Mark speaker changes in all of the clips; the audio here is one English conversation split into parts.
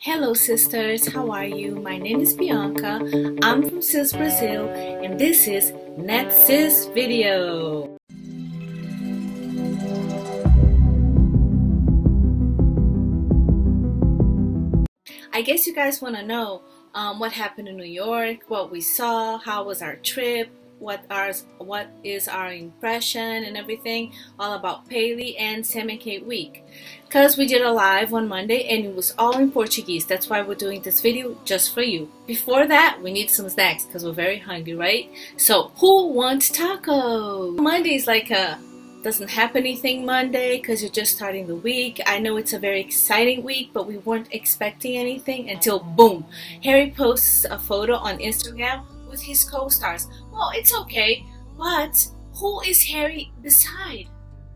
Speaker 1: Hello sisters, how are you? My name is Bianca, I'm from Sis Brazil, and this is Netsis video. I guess you guys want to know what happened in New York, what we saw, how was our trip, what is our impression and everything, all about Paley and Sam and Kate week. Because we did a live on Monday and it was all in Portuguese. That's why we're doing this video just for you. Before that, we need some snacks because we're very hungry, right? So who wants tacos? Monday is like a doesn't happen anything Monday because you're just starting the week. I know it's a very exciting week, but we weren't expecting anything until boom, Harry posts a photo on Instagram with his co-stars. Well, it's okay, but who is Harry beside?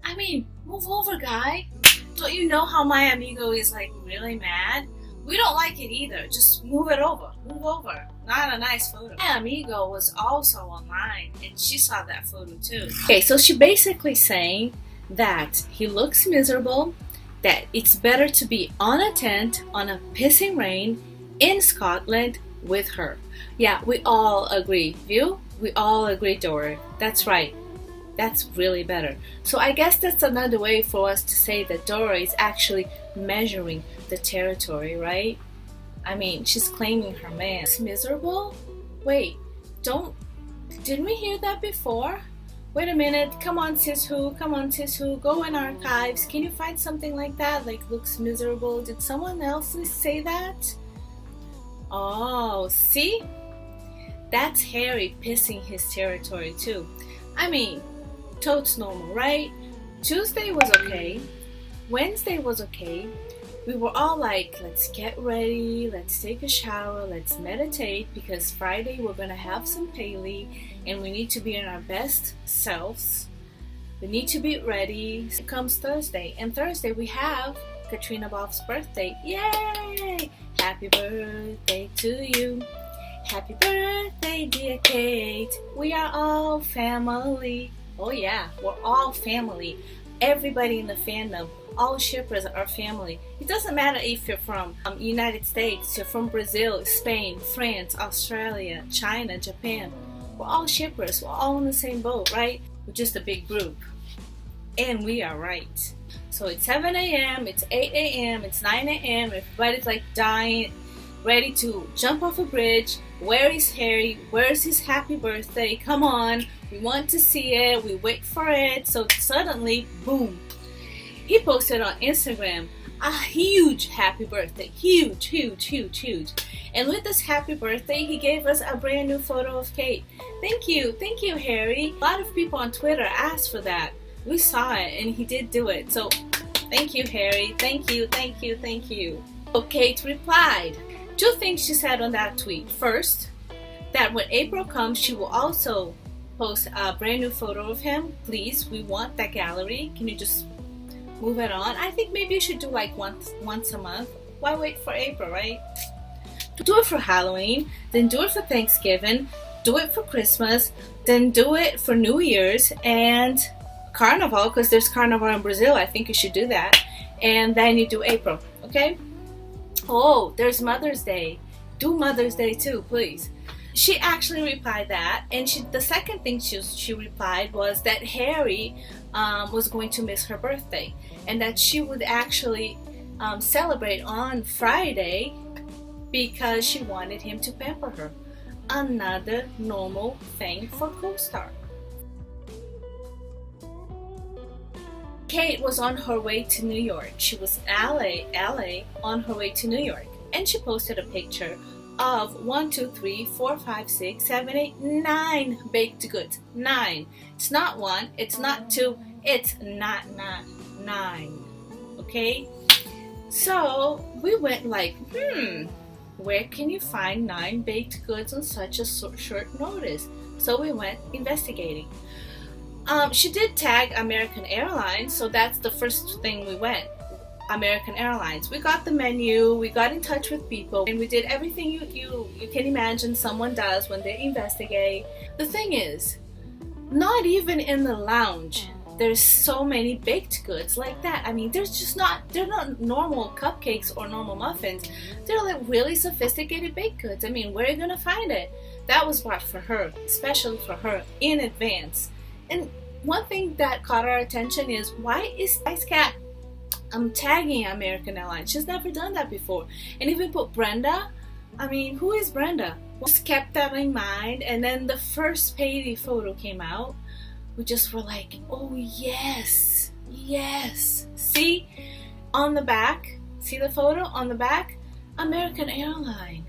Speaker 1: I mean, move over, guy. Don't you know how my amigo is like really mad? We don't like it either. Just move it over. Move over. Not a nice photo. My amigo was also online and she saw that photo too. Okay, so she basically saying that he looks miserable, that it's better to be on a tent on a pissing rain in Scotland with her. Yeah, we all agree. You? We all agree, Dora. That's right. That's really better. So I guess that's another way for us to say that Dora is actually measuring the territory, right? I mean, she's claiming her man. It's miserable? Wait, didn't we hear that before? Wait a minute, come on sis who, go in archives. Can you find something like that? Like looks miserable. Did someone else say that? Oh, see? That's Harry pissing his territory too. I mean, totes normal, right? Tuesday was okay. Wednesday was okay. We were all like, let's get ready, let's take a shower, let's meditate, because Friday we're gonna have some Paley and we need to be in our best selves. We need to be ready. It comes Thursday, and Thursday we have Katrina Balf's birthday. Yay! Happy birthday to you. Happy birthday, dear Kate. We are all family. Oh yeah, we're all family. Everybody in the fandom, all shippers are family. It doesn't matter if you're from United States, you're from Brazil, Spain, France, Australia, China, Japan. We're all shippers. We're all in the same boat, right? We're just a big group. And we are right. So it's 7 a.m., it's 8 a.m., it's 9 a.m. Everybody's like dying, ready to jump off a bridge. Where is Harry? Where's his happy birthday? Come on. We want to see it. We wait for it. So suddenly, boom. He posted on Instagram a huge happy birthday. Huge. And with this happy birthday, he gave us a brand new photo of Kate. Thank you, Harry. A lot of people on Twitter asked for that. We saw it and he did do it. So thank you, Harry. Thank you. So Kate replied. Two things she said on that tweet. First, that when April comes, she will also post a brand new photo of him. Please, we want that gallery. Can you just move it on? I think maybe you should do like once a month. Why wait for April, right? Do it for Halloween, then do it for Thanksgiving, do it for Christmas, then do it for New Year's and Carnival, because there's Carnival in Brazil. I think you should do that. And then you do April, okay? Oh, there's Mother's Day. Do Mother's Day too, please. She actually replied that, and the second thing she replied was that Harry was going to miss her birthday, and that she would actually celebrate on Friday because she wanted him to pamper her. Another normal thing for co-star. Kate was on her way to New York. She was LA on her way to New York, and she posted a picture of 1, 2, 3, 4, 5, 6, 7, 8, 9 baked goods. 9. It's not 1, it's not 2, it's not 9. Okay? So we went like, where can you find 9 baked goods on such a short notice? So we went investigating. She did tag American Airlines, so that's the first thing we went. American Airlines. We got the menu, we got in touch with people, and we did everything you can imagine someone does when they investigate. The thing is, not even in the lounge there's so many baked goods like that. I mean, they're not normal cupcakes or normal muffins. They're like really sophisticated baked goods. I mean, where are you gonna find it? That was bought for her, especially for her, in advance. And one thing that caught our attention is, why is Cat tagging American Airlines? She's never done that before. And even put Brenda. I mean, who is Brenda? We just kept that in mind, and then the first Payday photo came out. We just were like, oh yes, yes. See on the back, see the photo on the back? American Airlines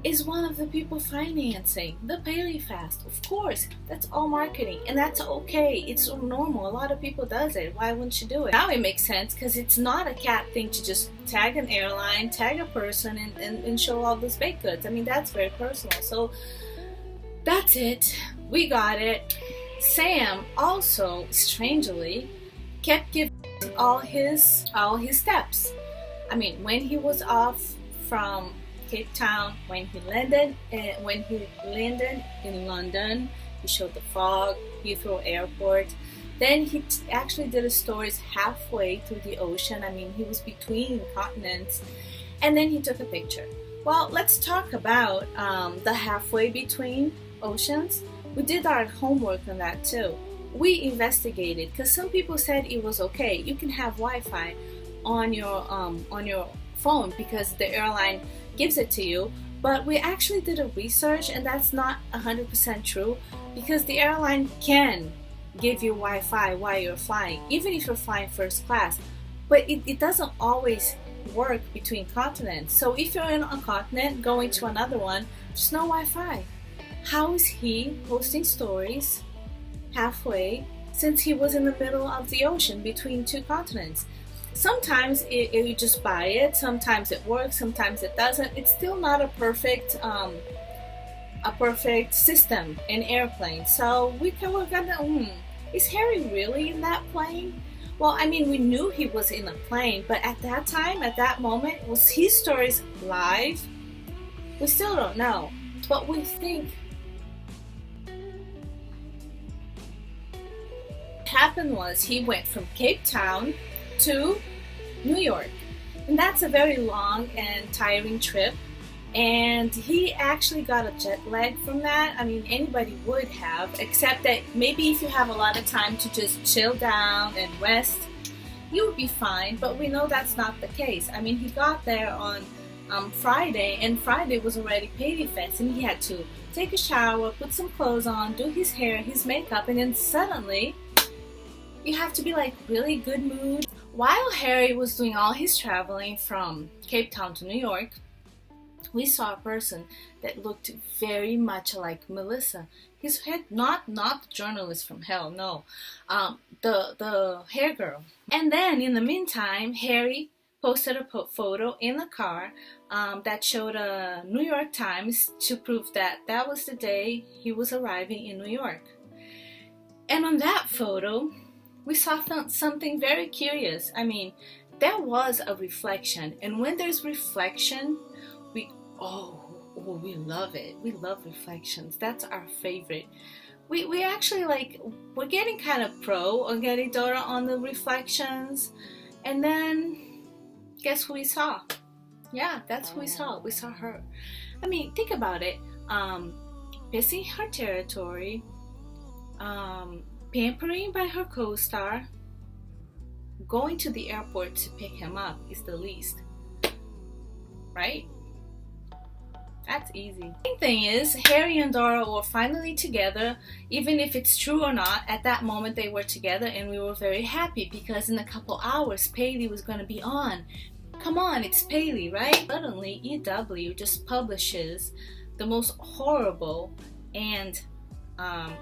Speaker 1: is one of the people financing the Payday Fast. Of course, that's all marketing, and that's okay. It's so normal. A lot of people does it. Why wouldn't you do it? Now it makes sense, because it's not a cat thing to just tag an airline, tag a person, and show all those baked goods. I mean, that's very personal. So that's it. We got it. Sam also, strangely, kept giving all his steps. I mean, when he was off from Cape Town, when he landed in London, he showed the fog, Heathrow Airport. Then he actually did his stories halfway through the ocean. I mean, he was between continents, and then he took a picture. Well, let's talk about the halfway between oceans. We did our homework on that too. We investigated, because some people said it was okay. You can have Wi-Fi on your phone because the airline gives it to you. But we actually did a research, and that's not 100% true, because the airline can give you Wi-Fi while you're flying, even if you're flying first class. But it doesn't always work between continents. So if you're in a continent going to another one, there's no Wi-Fi. How is he posting stories halfway, since he was in the middle of the ocean between two continents? Sometimes you just buy it, sometimes it works, sometimes it doesn't. It's still not a perfect system in airplanes. So we can work on that. Is Harry really in that plane? Well, I mean, we knew he was in a plane, but at that time, at that moment, was his stories live? We still don't know. But we think what happened was he went from Cape Town to New York, and that's a very long and tiring trip, and he actually got a jet lag from that. I mean, anybody would have, except that maybe if you have a lot of time to just chill down and rest, you would be fine. But we know that's not the case. I mean, he got there on Friday, and Friday was already Payday Fest, and he had to take a shower, put some clothes on, do his hair, his makeup, and then suddenly you have to be like really good mood. While Harry was doing all his traveling from Cape Town to New York, we saw a person that looked very much like Melissa. His head, not the journalist from hell, no, the hair girl. And then in the meantime, Harry posted a photo in the car that showed a New York Times to prove that that was the day he was arriving in New York. And on that photo, we saw something very curious. I mean, there was a reflection, and when there's reflection, we love it. We love reflections. That's our favorite. We actually we're getting kind of pro on getting Dora on the reflections. And then guess who we saw? Yeah, that's who we saw. We saw her. I mean, think about it. Missing her territory, pampering by her co-star, going to the airport to pick him up is the least, right? That's easy. The thing is, Harry and Dora were finally together. Even if it's true or not, at that moment they were together, and we were very happy because in a couple hours Payday was going to be on. Come on, it's Payday, right? Suddenly EW just publishes the most horrible and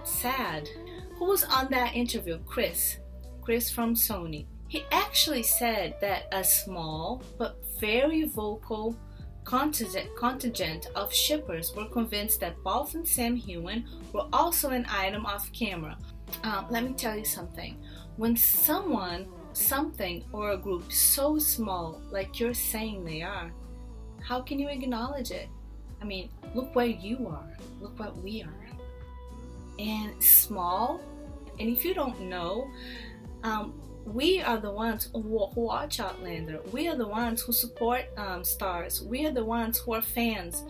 Speaker 1: sad. Who was on that interview? Chris from Sony. He actually said that a small but very vocal contingent of shippers were convinced that Balf and Sam Heughan were also an item off camera. Let me tell you something. When someone, something, or a group so small like you're saying they are, how can you acknowledge it? I mean, look where you are. Look what we are. And small And if you don't know, we are the ones who watch Outlander. We are the ones who support Stars. We are the ones who are fans.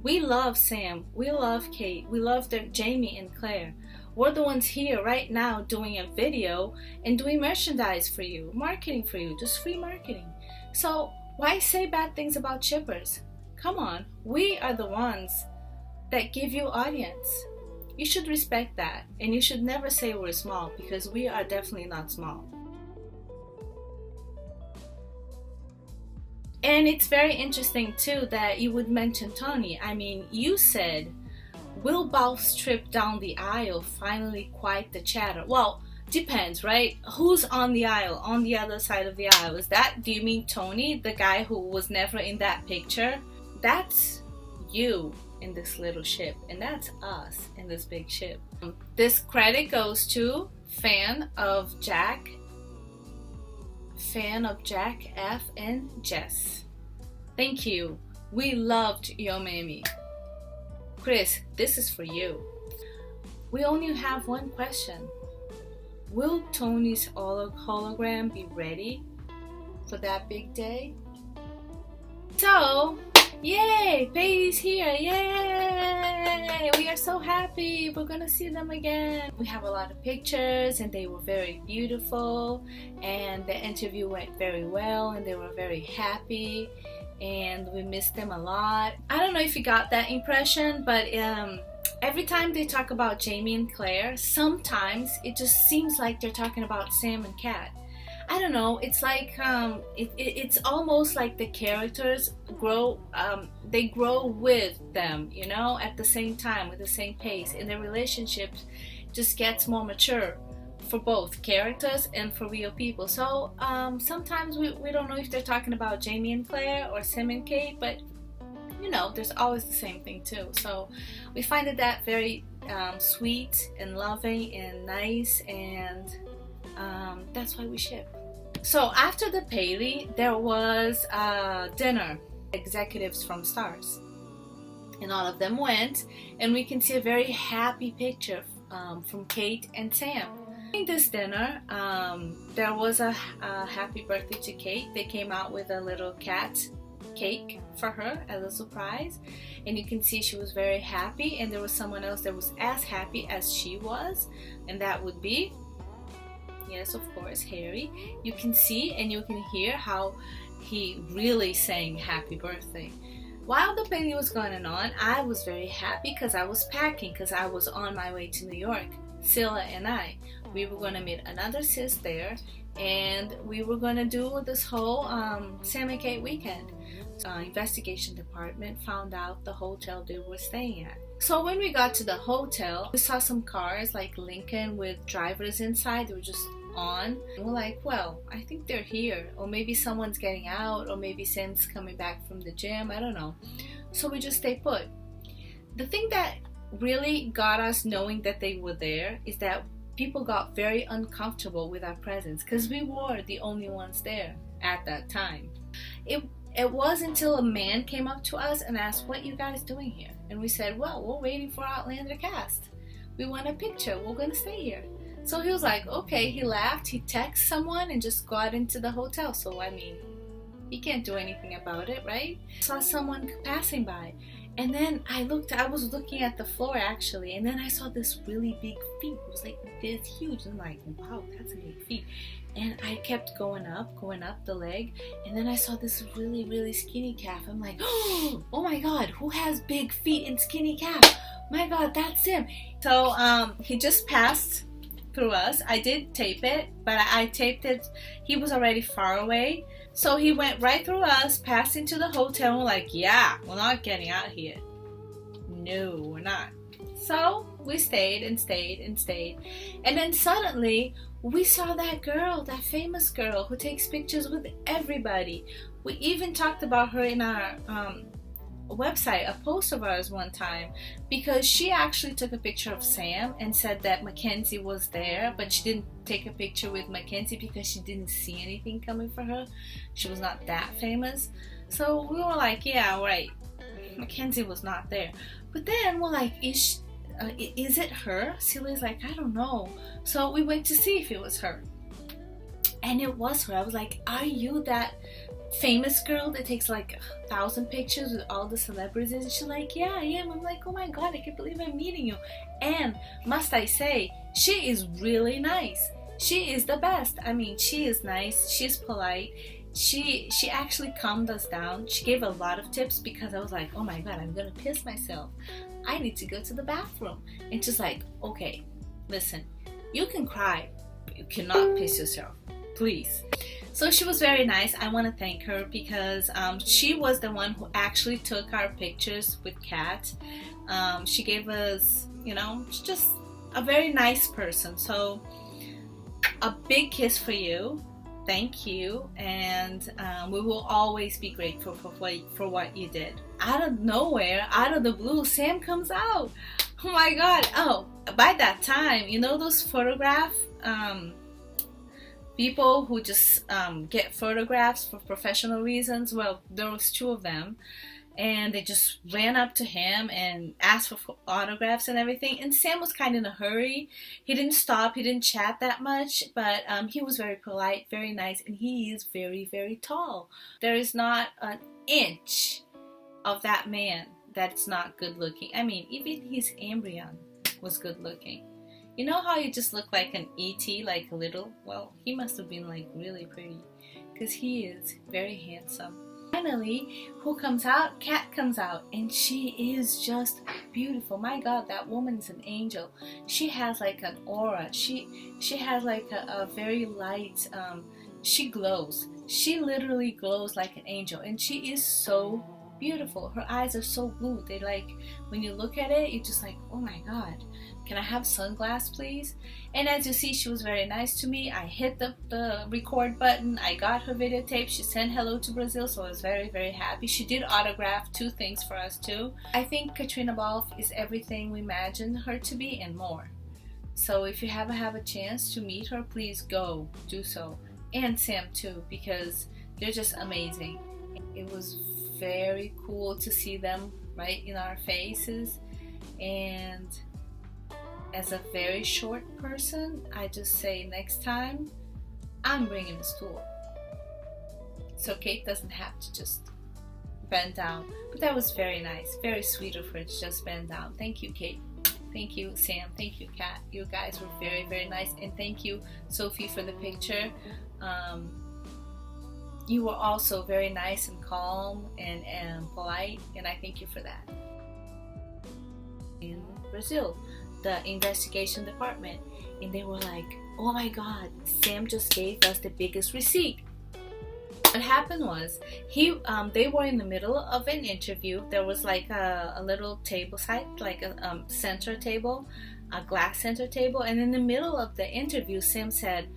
Speaker 1: We love Sam. We love Kate. We love Jamie and Claire. We're the ones here right now doing a video and doing merchandise for you, marketing for you, just free marketing. So why say bad things about shippers? Come on, we are the ones that give you audience. You should respect that, and you should never say we're small, because we are definitely not small. And it's very interesting too that you would mention Tony. I mean, you said, will Balf's trip down the aisle finally quiet the chatter? Well, depends, right? Who's on the aisle, on the other side of the aisle? Do you mean Tony, the guy who was never in that picture? That's you in this little ship, and that's us in this big ship. This credit goes to fan of Jack F and Jess. Thank you. We loved Yo Mami. Chris, this is for you. We only have one question. Will Tony's hologram be ready for that big day? So, yay! Baby's here! Yay! We are so happy! We're gonna see them again. We have a lot of pictures, and they were very beautiful, and the interview went very well, and they were very happy, and we missed them a lot. I don't know if you got that impression, but every time they talk about Jamie and Claire, sometimes it just seems like they're talking about Sam and Kat. I don't know, it's like it's almost like the characters grow, they grow with them, you know, at the same time, with the same pace, and their relationship just gets more mature for both characters and for real people. So sometimes we don't know if they're talking about Jamie and Claire or Sam and Kate, but you know, there's always the same thing too. So we find that very sweet and loving and nice, and that's why we ship. So after the Paley, there was a dinner, executives from Stars, and all of them went, and we can see a very happy picture from Kate and Sam. During this dinner, there was a happy birthday to Kate. They came out with a little cat cake for her as a surprise, and you can see she was very happy, and there was someone else that was as happy as she was, and that would be, yes, of course, Harry. You can see and you can hear how he really sang happy birthday. While the party was going on, I was very happy because I was packing, because I was on my way to New York. Scylla and I, we were going to meet another sis there, and we were going to do this whole Sam and Kate weekend. Investigation department found out the hotel they were staying at. So when we got to the hotel, we saw some cars like Lincoln with drivers inside. They were just on. And we're like, well, I think they're here, or maybe someone's getting out, or maybe Sam's coming back from the gym. I don't know. So we just stayed put. The thing that really got us knowing that they were there is that people got very uncomfortable with our presence, because we were the only ones there at that time. It wasn't until a man came up to us and asked, what you guys doing here? And we said, well, we're waiting for Outlander cast. We want a picture. We're going to stay here. So he was like, okay. He laughed. He texted someone and just got into the hotel. So, I mean, he can't do anything about it, right? Saw someone passing by. And then I was looking at the floor actually, and then I saw this really big feet. It was like this huge. I'm like, wow, that's a big feet. And I kept going up the leg, and then I saw this really, really skinny calf. I'm like, oh my God, who has big feet and skinny calf? My God, that's him. So he just passed through us. I did tape it, but I taped it. He was already far away. So he went right through us, passed into the hotel, and we're like, yeah, we're not getting out here. No, we're not. So we stayed and stayed and stayed. And then suddenly we saw that girl, that famous girl who takes pictures with everybody. We even talked about her in our website, a post of ours one time, because she actually took a picture of Sam and said that Mackenzie was there, but she didn't take a picture with Mackenzie because she didn't see anything coming for her. She was not that famous. So we were like, yeah, right, Mackenzie was not there. But then we're like, is it her? Celia's like, I don't know. So we went to see if it was her. And it was her. I was like, are you that famous girl that takes like 1,000 pictures with all the celebrities? And she's like, yeah, I am. I'm like, oh my god, I can't believe I'm meeting you. And must I say, she is really nice. She is the best. I mean, she is nice, she's polite. She actually calmed us down. She gave a lot of tips because I was like, oh my god, I'm gonna piss myself. I need to go to the bathroom. And she's like, okay, listen, you can cry, but you cannot piss yourself, please. So she was very nice. I want to thank her because she was the one who actually took our pictures with Kat. She gave us, you know, she's just a very nice person. So a big kiss for you. Thank you, and we will always be grateful for what you did. Out of nowhere, out of the blue, Sam comes out. Oh my god. Oh, by that time, you know those photograph people who just get photographs for professional reasons? Well, there was two of them, and they just ran up to him and asked for autographs and everything. And Sam was kind of in a hurry. He didn't stop, he didn't chat that much, but he was very polite, very nice, and he is very, very tall. There is not an inch of that man that's not good looking. I mean, even his embryon was good looking. You know how you just look like an E.T., like a little? Well, he must have been like really pretty, because he is very handsome. Finally, who comes out? Kat comes out, and she is just beautiful. My god, that woman's an angel. She has like an aura. She has like a very light, she glows. She literally glows like an angel, and she is so beautiful. Her eyes are so blue. They like, when you look at it, you're just like, oh my god, can I have sunglasses please? And as you see, she was very nice to me. I hit the record button. I got her videotape. She sent hello to Brazil, so I was very, very happy. She did autograph 2 things for us too. I think Katrina Balfe is everything we imagined her to be and more. So if you ever have a chance to meet her, please go do so. And Sam too, because they're just amazing. It was very cool to see them right in our faces. And as a very short person, I just say next time I'm bringing a stool, so Kate doesn't have to just bend down. But that was very nice, very sweet of her to just bend down. Thank you, Kate. Thank you, Sam. Thank you, Kat. You guys were very, very nice. And thank you, Sophie, for the picture. You were also very nice and calm and polite, and I thank you for that. In Brazil, the investigation department, and they were like, oh my god, Sam just gave us the biggest receipt. What happened was, they were in the middle of an interview. There was like a little table side, like a center table, a glass center table, and in the middle of the interview, Sam said,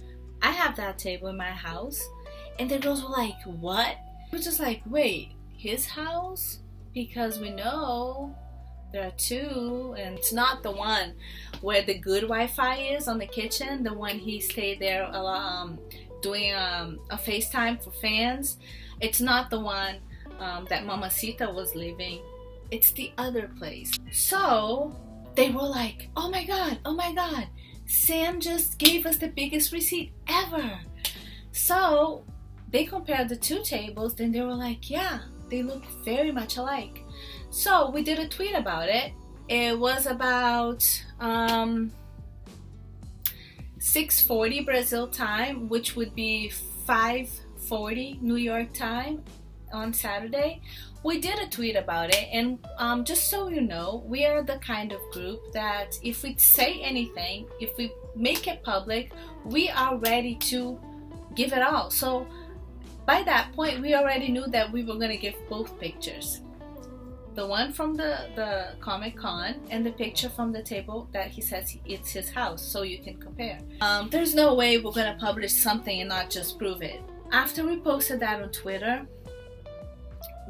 Speaker 1: I have that table in my house. And the girls were like, what? We're just like, wait, his house? Because we know there are 2, and it's not the one where the good Wi-Fi is on the kitchen, the one he stayed there a lot, doing a FaceTime for fans. It's not the one that Mamacita was living. It's the other place. So they were like, oh my god, Sam just gave us the biggest receipt ever. So they compared the 2 tables, then they were like, yeah, they look very much alike. So we did a tweet about it. It was about 6:40 Brazil time, which would be 5:40 New York time on Saturday. We did a tweet about it, and just so you know, we are the kind of group that if we say anything, if we make it public, we are ready to give it all. So by that point, we already knew that we were going to give both pictures. The one from the Comic-Con and the picture from the table that he says it's his house, so you can compare. There's no way we're going to publish something and not just prove it. After we posted that on Twitter,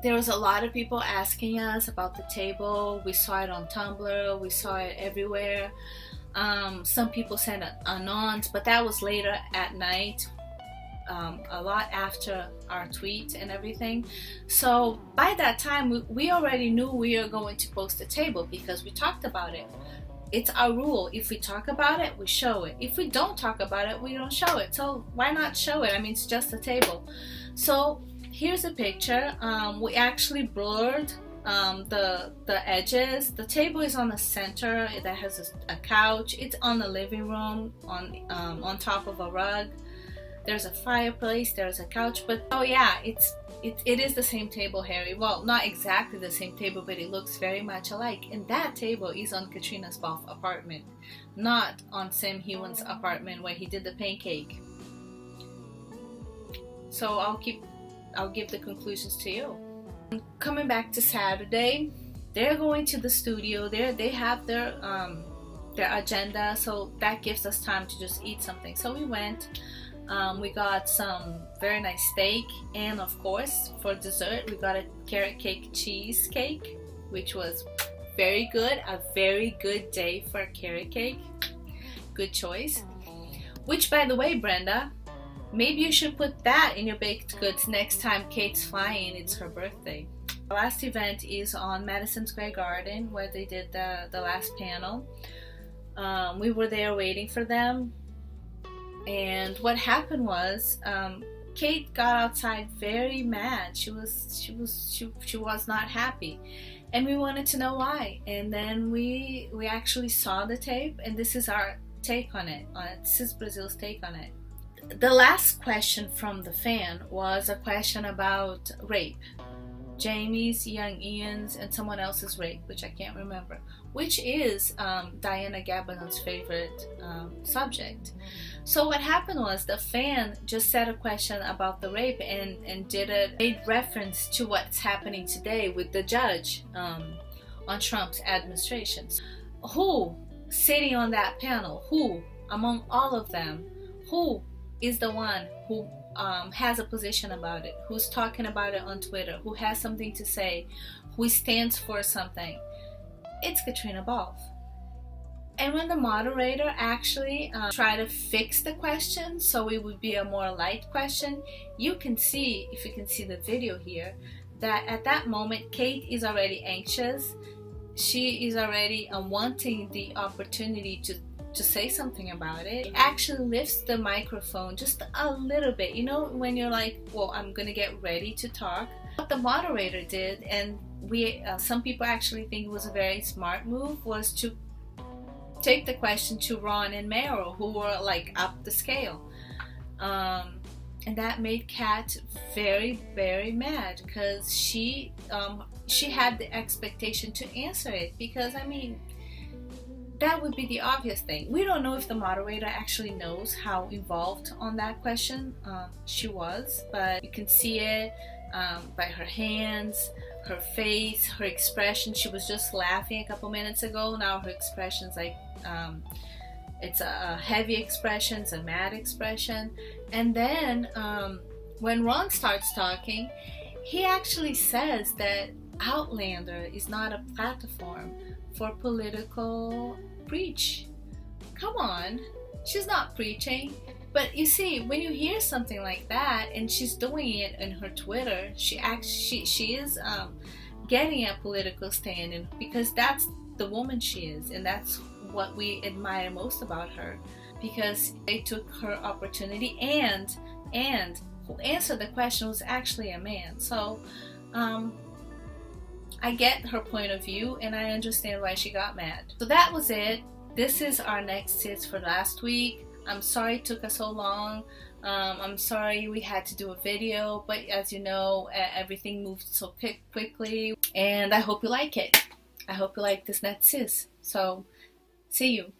Speaker 1: there was a lot of people asking us about the table. We saw it on Tumblr, we saw it everywhere. Some people sent anons, but that was later at night. A lot after our tweet and everything. So by that time, we already knew we were going to post the table because we talked about it. it's our rule. If we talk about it, we show it. If we don't talk about it, we don't show it. So why not show it? I mean, it's just a table. So here's a picture. We actually blurred the edges. The table is on the center. That has a couch. It's on the living room on top of a rug. There's a fireplace. There's a couch. But oh yeah, it is the same table, Harry. Well, not exactly the same table, but it looks very much alike. And that table is on Katrina's Balf apartment, not on Sam Hewen's apartment where he did the pancake. So I'll give the conclusions to you. Coming back to Saturday, they're going to the studio. They have their agenda, so that gives us time to just eat something. So we went. We got some very nice steak, and of course, for dessert, we got a carrot cake cheesecake, which was very good. A very good day for a carrot cake. Good choice. Which, by the way, Brenda, maybe you should put that in your baked goods next time Kate's flying. It's her birthday. The last event is on Madison Square Garden, where they did the last panel. We were there waiting for them. And what happened was, Kate got outside very mad. She was not happy, and we wanted to know why. And then we actually saw the tape, and this is our take on it. This is Brazil's take on it. The last question from the fan was a question about rape. Jamie's, Young Ian's, and someone else's rape, which I can't remember, which is Diana Gabon's favorite subject. So what happened was the fan just said a question about the rape and made reference to what's happening today with the judge on Trump's administration. Who sitting on that panel, who among all of them, who is the one who has a position about it, who's talking about it on Twitter, who has something to say, who stands for something? It's Katrina Balf. And when the moderator actually tried to fix the question so it would be a more light question, you can see, if you can see the video here, that at that moment Kate is already anxious. She is already wanting the opportunity to say something about it. It actually lifts the microphone just a little bit. You know, when you're like, well, I'm gonna get ready to talk. What the moderator did, and some people actually think it was a very smart move, was to take the question to Ron and Meryl, who were like up the scale. And that made Kat very, very mad, because she had the expectation to answer it, because I mean, that would be the obvious thing. We don't know if the moderator actually knows how involved on that question she was, but you can see it by her hands, her face, her expression. She was just laughing a couple minutes ago. Now her expression's like, it's a heavy expression, it's a mad expression. And then when Ron starts talking, he actually says that Outlander is not a platform for political preach. Come on, she's not preaching. But you see, when you hear something like that, and she's doing it in her Twitter, she is getting a political stand, and because that's the woman she is, and that's what we admire most about her, because they took her opportunity, and who answered the question was actually a man. So I get her point of view, and I understand why she got mad. So that was it. This is our Netsis for last week. I'm sorry it took us so long. I'm sorry we had to do a video, but as you know, everything moved so quickly, and I hope you like it. I hope you like this Netsis. So, see you.